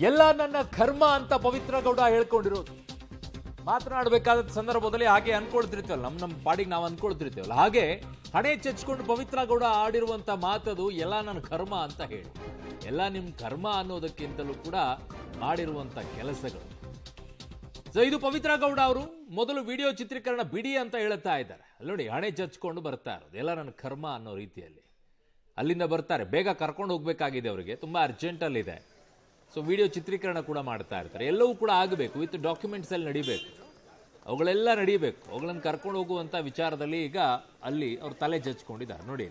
ಎಲ್ಲ ನನ್ನ ಕರ್ಮ ಅಂತ ಪವಿತ್ರ ಗೌಡ ಹೇಳ್ಕೊಂಡಿರೋದು. ಮಾತನಾಡಬೇಕಾದ ಸಂದರ್ಭದಲ್ಲಿ ಹಾಗೆ ಅನ್ಕೊಳ್ತಿರ್ತೀವಲ್ಲ, ನಮ್ಮ ಪಾಡಿಗೆ ನಾವು ಅನ್ಕೊಳ್ತಿರ್ತೀವಲ್ಲ, ಹಾಗೆ ಹಣೆ ಚಚ್ಕೊಂಡು ಪವಿತ್ರ ಗೌಡ ಆಡಿರುವಂತ ಮಾತದು ಎಲ್ಲ ನನ್ನ ಕರ್ಮ ಅಂತ ಹೇಳಿ. ಎಲ್ಲ ನಿಮ್ಮ ಕರ್ಮ ಅನ್ನೋದಕ್ಕಿಂತಲೂ ಕೂಡ ಮಾಡಿರುವಂತ ಕೆಲಸಗಳು. ಸೊ ಇದು ಪವಿತ್ರ ಗೌಡ ಅವರು ಮೊದಲು ವಿಡಿಯೋ ಚಿತ್ರೀಕರಣ ಬಿಡಿ ಅಂತ ಹೇಳ್ತಾ ಇದ್ದಾರೆ. ಅಲ್ಲಿ ನೋಡಿ, ಹಣೆ ಚಚ್ಕೊಂಡು ಬರ್ತಾ ಇರೋದು ಎಲ್ಲ ನನ್ನ ಕರ್ಮ ಅನ್ನೋ ರೀತಿಯಲ್ಲಿ ಅಲ್ಲಿಂದ ಬರ್ತಾರೆ. ಬೇಗ ಕರ್ಕೊಂಡು ಹೋಗ್ಬೇಕಾಗಿದೆ, ಅವರಿಗೆ ತುಂಬಾ ಅರ್ಜೆಂಟಲ್ಲಿದೆ. ಸೊ ವಿಡಿಯೋ ಚಿತ್ರೀಕರಣ ಕೂಡ ಮಾಡ್ತಾ ಇರ್ತಾರೆ. ಎಲ್ಲವೂ ಕೂಡ ಆಗಬೇಕು, ವಿತ್ ಡಾಕ್ಯುಮೆಂಟ್ಸ್ ಅಲ್ಲಿ ನಡಿಬೇಕು, ಅವುಗಳೆಲ್ಲ ನಡೀಬೇಕು. ಅವುಗಳನ್ನು ಕರ್ಕೊಂಡು ಹೋಗುವಂಥ ವಿಚಾರದಲ್ಲಿ ಈಗ ಅಲ್ಲಿ ಅವ್ರು ತಲೆ ಚಚ್ಕೊಂಡಿದ್ದಾರೆ. ನೋಡಿ,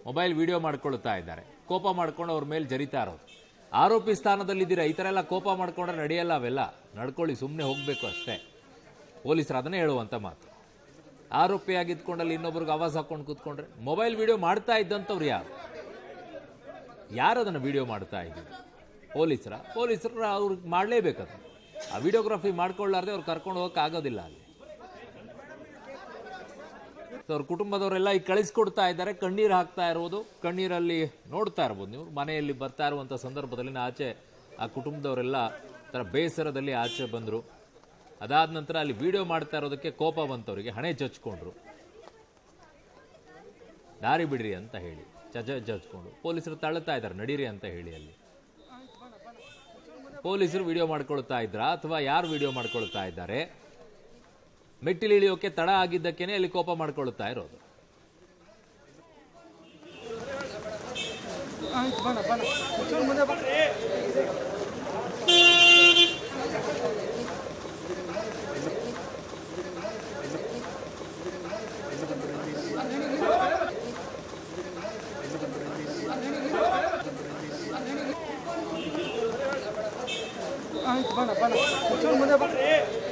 ಮೊಬೈಲ್ ವಿಡಿಯೋ ಮಾಡ್ಕೊಳ್ತಾ ಇದ್ದಾರೆ, ಕೋಪ ಮಾಡ್ಕೊಂಡು ಅವ್ರ ಮೇಲೆ ಜರಿತಾ ಇರೋದು. ಆರೋಪಿ ಸ್ಥಾನದಲ್ಲಿದ್ದೀರಾ, ಈ ಥರ ಎಲ್ಲ ಕೋಪ ಮಾಡ್ಕೊಂಡ್ರೆ ನಡೆಯಲ್ಲ, ಅವೆಲ್ಲ ನಡ್ಕೊಳ್ಳಿ, ಸುಮ್ಮನೆ ಹೋಗಬೇಕು ಅಷ್ಟೇ. ಪೊಲೀಸರು ಅದನ್ನೇ ಹೇಳುವಂಥ ಮಾತು. ಆರೋಪಿಯಾಗಿದ್ಕೊಂಡಲ್ಲಿ ಇನ್ನೊಬ್ರಿಗೆ ಆವಾಜ್ ಹಾಕೊಂಡು ಕೂತ್ಕೊಂಡ್ರೆ, ಮೊಬೈಲ್ ವಿಡಿಯೋ ಮಾಡ್ತಾ ಇದ್ದಂಥವ್ರು ಯಾರು ಅದನ್ನು ವಿಡಿಯೋ ಮಾಡ್ತಾ ಇದ್ದೀವಿ? ಪೊಲೀಸರು ಅವ್ರಿಗೆ ಮಾಡಲೇಬೇಕದು. ಆ ವಿಡಿಯೋಗ್ರಫಿ ಮಾಡ್ಕೊಳ್ಳಾರ್ದೆ ಅವ್ರು ಕರ್ಕೊಂಡು ಹೋಗಕ್ಕೆ ಆಗೋದಿಲ್ಲ ಅಲ್ಲಿ. ಅವ್ರ ಕುಟುಂಬದವರೆಲ್ಲ ಈಗ ಕಳಿಸ್ಕೊಡ್ತಾ ಇದ್ದಾರೆ, ಕಣ್ಣೀರು ಹಾಕ್ತಾ ಇರೋದು, ಕಣ್ಣೀರಲ್ಲಿ ನೋಡ್ತಾ ಇರ್ಬೋದು ನೀವು. ಮನೆಯಲ್ಲಿ ಬರ್ತಾ ಇರುವಂಥ ಸಂದರ್ಭದಲ್ಲಿ ಆಚೆ ಆ ಕುಟುಂಬದವರೆಲ್ಲ ಥರ ಬೇಸರದಲ್ಲಿ ಆಚೆ ಬಂದರು. ಅದಾದ ನಂತರ ಅಲ್ಲಿ ವಿಡಿಯೋ ಮಾಡ್ತಾ ಇರೋದಕ್ಕೆ ಕೋಪ ಬಂತವರಿಗೆ, ಹಣೆ ಚಚ್ಕೊಂಡ್ರು. ದಾರಿ ಬಿಡ್ರಿ ಅಂತ ಹೇಳಿ ಚಚ್ಕೊಂಡು ಪೊಲೀಸರು ತಳ್ಳುತ್ತಾ ಇದ್ದಾರೆ, ನಡೀರಿ ಅಂತ ಹೇಳಿ. ಅಲ್ಲಿ ಪೊಲೀಸರು ವಿಡಿಯೋ ಮಾಡ್ಕೊಳ್ತಾ ಇದ್ರ ಅಥವಾ ಯಾರು ವಿಡಿಯೋ ಮಾಡ್ಕೊಳ್ತಾ ಇದ್ದಾರೆ? ಮೆಟ್ಟಿಲಿಳಿಯೋಕೆ ತಡ ಆಗಿದ್ದಕ್ಕೇನೆ ಅಲ್ಲಿ ಕೋಪ ಮಾಡ್ಕೊಳ್ತಾ ಇರೋದು. ಬಣ ಮುಂದೆ ಬನ್ನಿ.